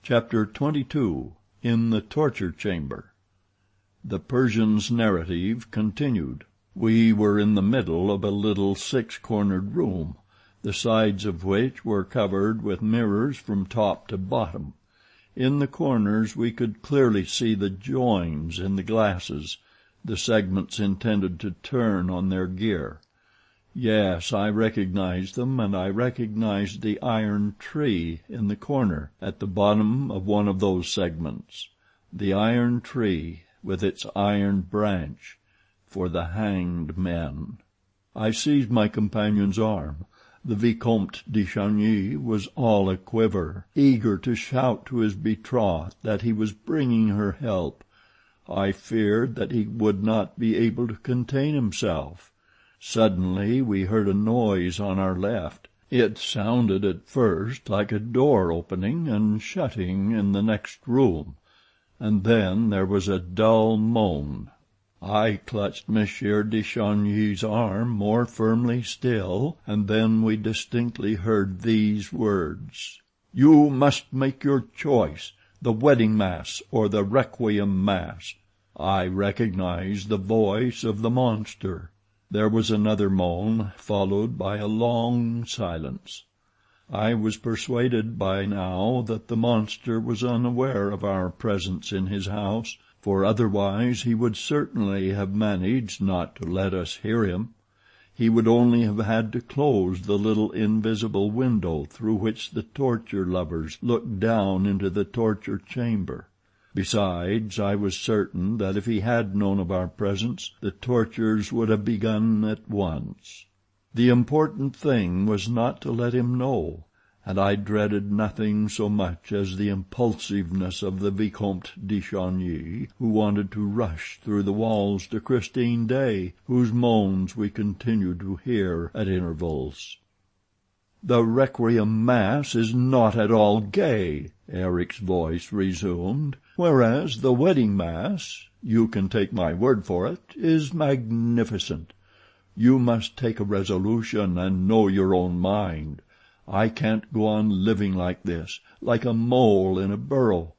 Chapter 22. In the Torture Chamber. The Persian's narrative continued. We were in the middle of a little six-cornered room, the sides of which were covered with mirrors from top to bottom. In the corners we could clearly see the joins in the glasses, the segments intended to turn on their gear. Yes, I recognized them, and I recognized the iron tree in the corner, at the bottom of one of those segments. The iron tree, with its iron branch, for the hanged men. I seized my companion's arm. The Vicomte de Chagny was all a-quiver, eager to shout to his betrothed that he was bringing her help. I feared that he would not be able to contain himself. Suddenly we heard a noise on our left. It sounded at first like a door opening and shutting in the next room, and then there was a dull moan. I clutched Monsieur de Chagny's arm more firmly still, and then we distinctly heard these words: "You must make your choice, the wedding mass or the requiem mass." I recognized the voice of the monster. There was another moan, followed by a long silence. I was persuaded by now that the monster was unaware of our presence in his house, for otherwise he would certainly have managed not to let us hear him. He would only have had to close the little invisible window through which the torture lovers looked down into the torture chamber. Besides, I was certain that if he had known of our presence, the tortures would have begun at once. The important thing was not to let him know, and I dreaded nothing so much as the impulsiveness of the Vicomte de Chagny, who wanted to rush through the walls to Christine Daae, whose moans we continued to hear at intervals. "The requiem mass is not at all gay," Eric's voice resumed, "whereas the wedding mass, you can take my word for it, is magnificent. You must take a resolution and know your own mind. I can't go on living like this, like a mole in a burrow.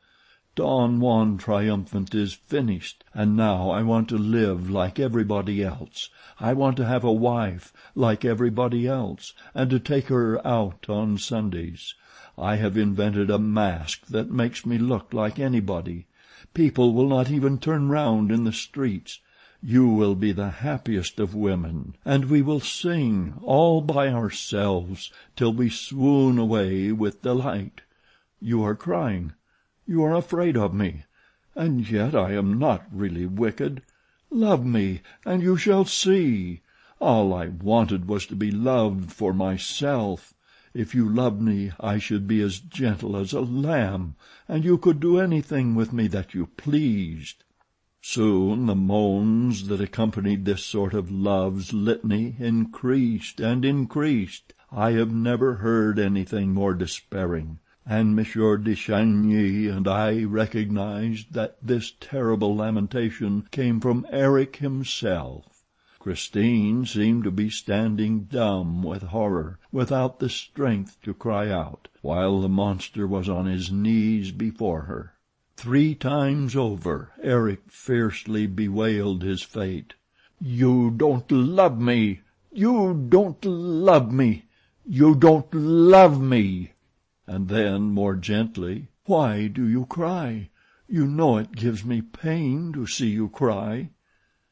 Don Juan Triumphant is finished, and now I want to live like everybody else. I want to have a wife like everybody else, and to take her out on Sundays. I have invented a mask that makes me look like anybody. People will not even turn round in the streets. You will be the happiest of women, and we will sing all by ourselves till we swoon away with delight. You are crying. You are afraid of me, and yet I am not really wicked. Love me, and you shall see. All I wanted was to be loved for myself. If you loved me, I should be as gentle as a lamb, and you could do anything with me that you pleased." Soon the moans that accompanied this sort of love's litany increased and increased. I have never heard anything more despairing, and Monsieur de Chagny and I recognized that this terrible lamentation came from Eric himself. Christine seemed to be standing dumb with horror, without the strength to cry out, while the monster was on his knees before her. 3 times over Eric fiercely bewailed his fate. "You don't love me! You don't love me! You don't love me!" And then, more gently, "Why do you cry? You know it gives me pain to see you cry."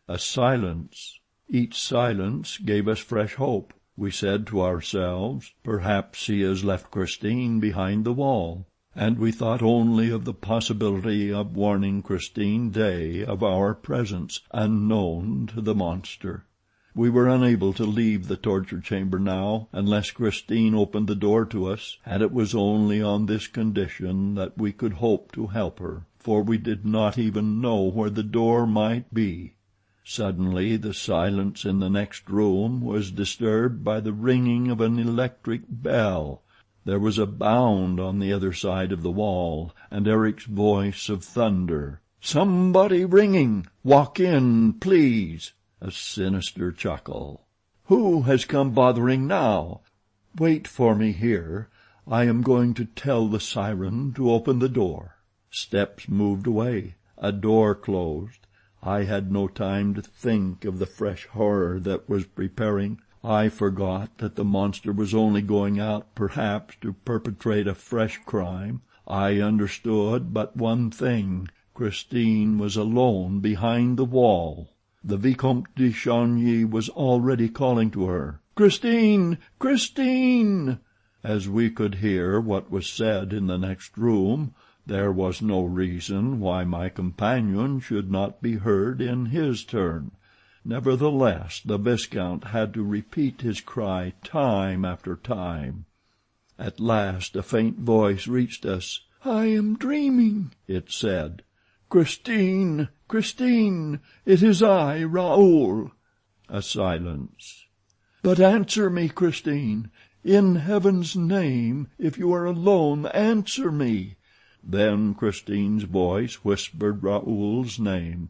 A silence. Each silence gave us fresh hope. We said to ourselves, "Perhaps he has left Christine behind the wall," and we thought only of the possibility of warning Christine Daae of our presence, unknown to the monster. We were unable to leave the torture chamber now, unless Christine opened the door to us, and it was only on this condition that we could hope to help her, for we did not even know where the door might be. Suddenly the silence in the next room was disturbed by the ringing of an electric bell. There was a bound on the other side of the wall, and Eric's voice of thunder: "Somebody ringing! Walk in, please." A sinister chuckle. "Who has come bothering now? Wait for me here. I am going to tell the siren to open the door." Steps moved away. A door closed. I had no time to think of the fresh horror that was preparing. I forgot that the monster was only going out, perhaps, to perpetrate a fresh crime. I understood but one thing. Christine was alone behind the wall. The Vicomte de Chagny was already calling to her, "Christine! Christine!" As we could hear what was said in the next room, there was no reason why my companion should not be heard in his turn. Nevertheless, the Viscount had to repeat his cry time after time. At last a faint voice reached us. "I am dreaming," it said. "Christine! Christine! It is I, Raoul." A silence. "But answer me, Christine. In heaven's name, if you are alone, answer me." Then Christine's voice whispered Raoul's name.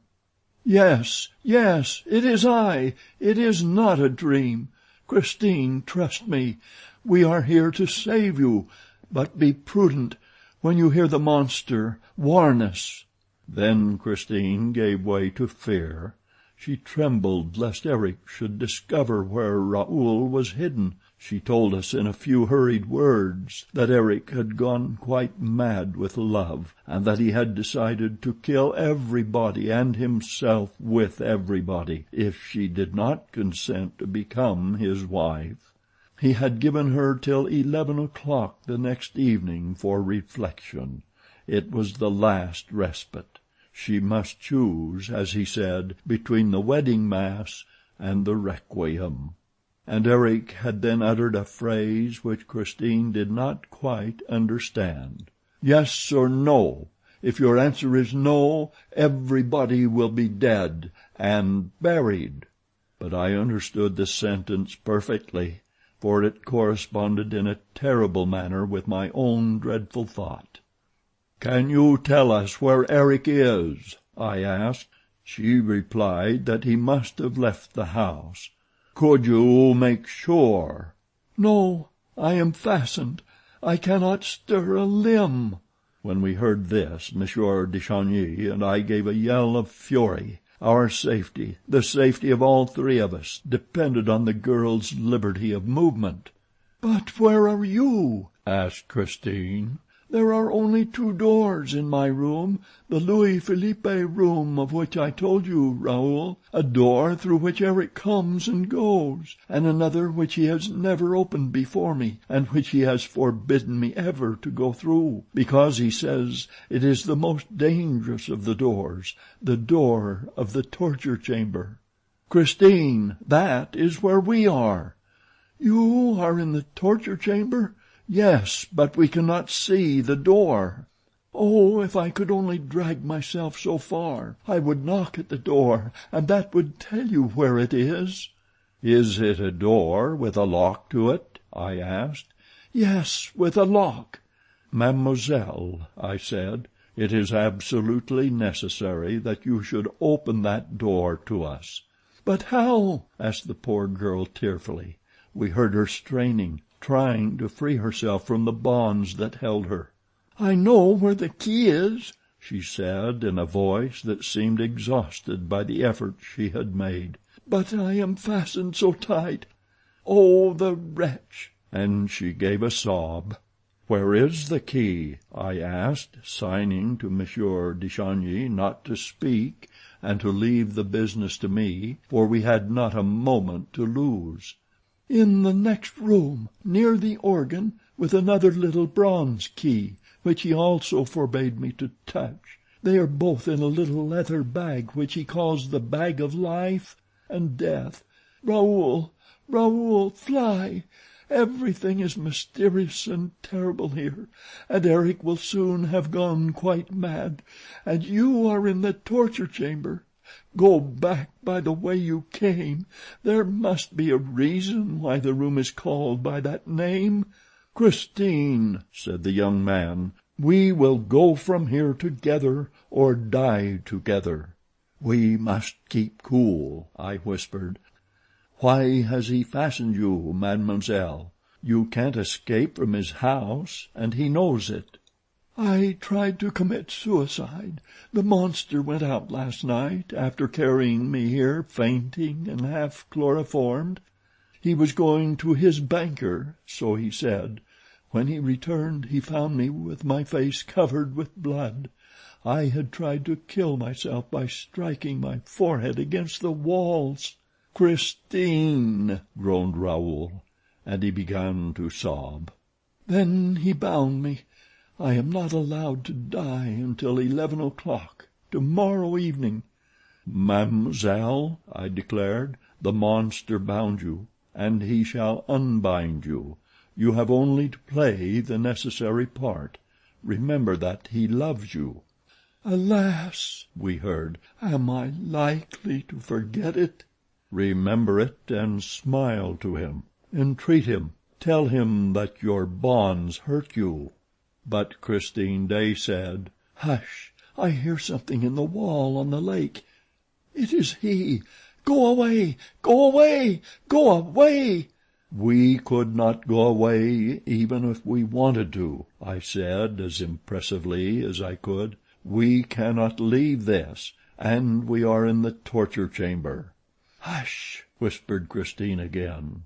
"Yes, yes, it is I. It is not a dream. Christine, trust me. We are here to save you. But be prudent. When you hear the monster, warn us." Then Christine gave way to fear. She trembled lest Eric should discover where Raoul was hidden. She told us in a few hurried words that Eric had gone quite mad with love, and that he had decided to kill everybody and himself with everybody if she did not consent to become his wife. He had given her till 11 o'clock the next evening for reflection. It was the last respite. She must choose, as he said, between the wedding mass and the requiem. And Eric had then uttered a phrase which Christine did not quite understand. "Yes or no. If your answer is no, everybody will be dead and buried." But I understood the sentence perfectly, for it corresponded in a terrible manner with my own dreadful thought. "Can you tell us where Eric is?" I asked. She replied that he must have left the house. "Could you make sure?" "No, I am fastened. I cannot stir a limb." When we heard this, Monsieur de Chagny and I gave a yell of fury. Our safety, the safety of all three of us, depended on the girl's liberty of movement. "But where are you?" asked Christine. "There are only two doors in my room, the Louis Philippe room of which I told you, Raoul, a door through which Eric comes and goes, and another which he has never opened before me, and which he has forbidden me ever to go through, because he says it is the most dangerous of the doors, the door of the torture chamber. Christine, that is where we are." "You are in the torture chamber?" "Yes, but we cannot see the door." "Oh, if I could only drag myself so far, I would knock at the door, and that would tell you where it is." "Is it a door with a lock to it?" I asked. "Yes, with a lock." "Mademoiselle," I said, "it is absolutely necessary that you should open that door to us." "But how?" asked the poor girl tearfully. We heard her straining, trying to free herself from the bonds that held her. "I know where the key is," she said in a voice that seemed exhausted by the effort she had made, "but I am fastened so tight. Oh, the wretch!" And she gave a sob. "Where is the key?" I asked, signing to Monsieur de Chagny not to speak and to leave the business to me, for we had not a moment to lose. "In the next room, near the organ, with another little bronze key, which he also forbade me to touch. They are both in a little leather bag which he calls the bag of life and death. Raoul, Raoul, fly! Everything is mysterious and terrible here, and Eric will soon have gone quite mad, and you are in the torture chamber. Go back by the way you came. There must be a reason why the room is called by that name." "Christine," said the young man, "we will go from here together or die together." "We must keep cool," I whispered. "Why has he fastened you, mademoiselle? You can't escape from his house, and he knows it." "I tried to commit suicide. The monster went out last night, after carrying me here fainting and half chloroformed. He was going to his banker, so he said. When he returned, he found me with my face covered with blood. I had tried to kill myself by striking my forehead against the walls." "Christine!" groaned Raoul, and he began to sob. "Then he bound me. I am not allowed to die until 11 o'clock tomorrow evening." "Mademoiselle," I declared, "the monster bound you, and he shall unbind you. You have only to play the necessary part. Remember that he loves you." "Alas!" we heard, "am I likely to forget it?" "Remember it, and smile to him. Entreat him. Tell him that your bonds hurt you." But Christine Daae said, "Hush! I hear something in the wall on the lake. It is he. Go away! Go away! Go away!" "We could not go away even if we wanted to," I said as impressively as I could. "We cannot leave this, and we are in the torture chamber." "Hush!" whispered Christine again.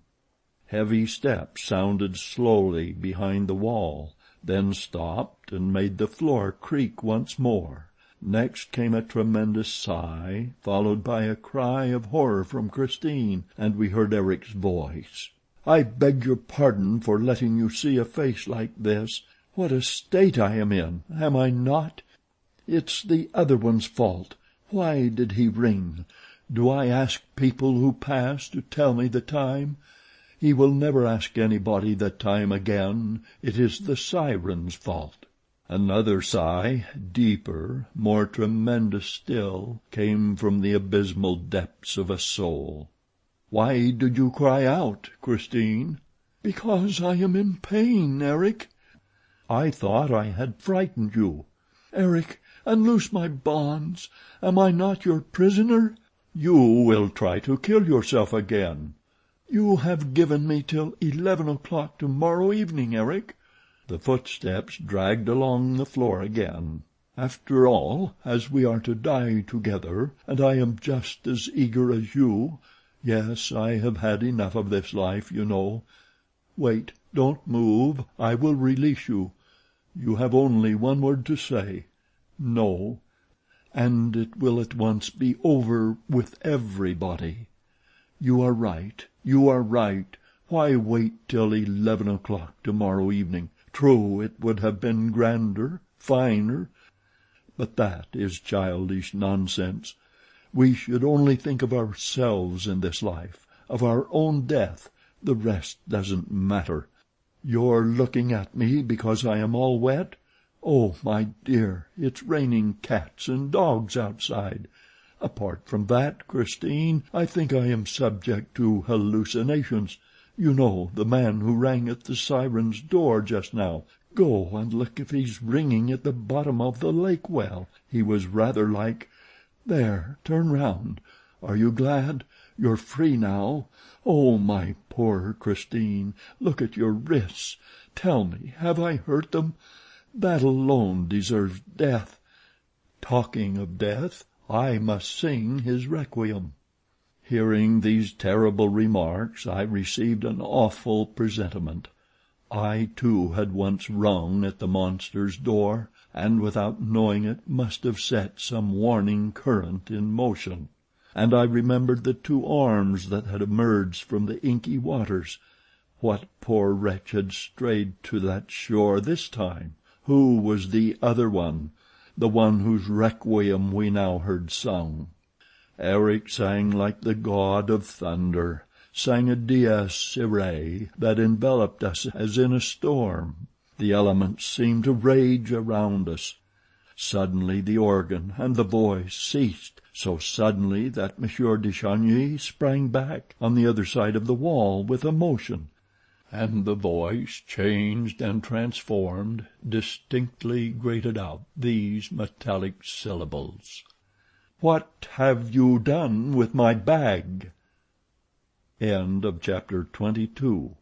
Heavy steps sounded slowly behind the wall, then stopped and made the floor creak once more. Next came a tremendous sigh, followed by a cry of horror from Christine, and we heard Eric's voice. "I beg your pardon for letting you see a face like this. What a state I am in, am I not? It's the other one's fault. Why did he ring? Do I ask people who pass to tell me the time? He will never ask anybody the time again. It is the siren's fault." Another sigh, deeper, more tremendous still, came from the abysmal depths of a soul. "Why did you cry out, Christine?" "Because I am in pain, Eric." "I thought I had frightened you." "Eric, unloose my bonds. Am I not your prisoner?" "You will try to kill yourself again." "You have given me till 11 o'clock tomorrow evening, Eric." The footsteps dragged along the floor again. "After all, as we are to die together, and I am just as eager as you. Yes, I have had enough of this life, you know. Wait, don't move, I will release you. You have only one word to say. No. And it will at once be over with everybody. You are right, you are right. Why wait till 11 o'clock tomorrow evening? True, it would have been grander, finer, but that is childish nonsense. We should only think of ourselves in this life, of our own death. The rest doesn't matter. You're looking at me because I am all wet? Oh, my dear, it's raining cats and dogs outside. Apart from that, Christine, I think I am subject to hallucinations. You know, the man who rang at the siren's door just now. Go and look if he's ringing at the bottom of the lake well. He was rather like... There, turn round. Are you glad? You're free now. Oh, my poor Christine, look at your wrists. Tell me, have I hurt them? That alone deserves death. Talking of death, I must sing his requiem." Hearing these terrible remarks, I received an awful presentiment. I, too, had once rung at the monster's door, and without knowing it must have set some warning current in motion. And I remembered the two arms that had emerged from the inky waters. What poor wretch had strayed to that shore this time? Who was the other one, the one whose requiem we now heard sung? Eric sang like the god of thunder, sang a dies irae that enveloped us as in a storm. The elements seemed to rage around us. Suddenly the organ and the voice ceased, so suddenly that Monsieur de Chagny sprang back on the other side of the wall with emotion, and the voice, changed and transformed, distinctly grated out these metallic syllables: "What have you done with my bag?" End of chapter 22.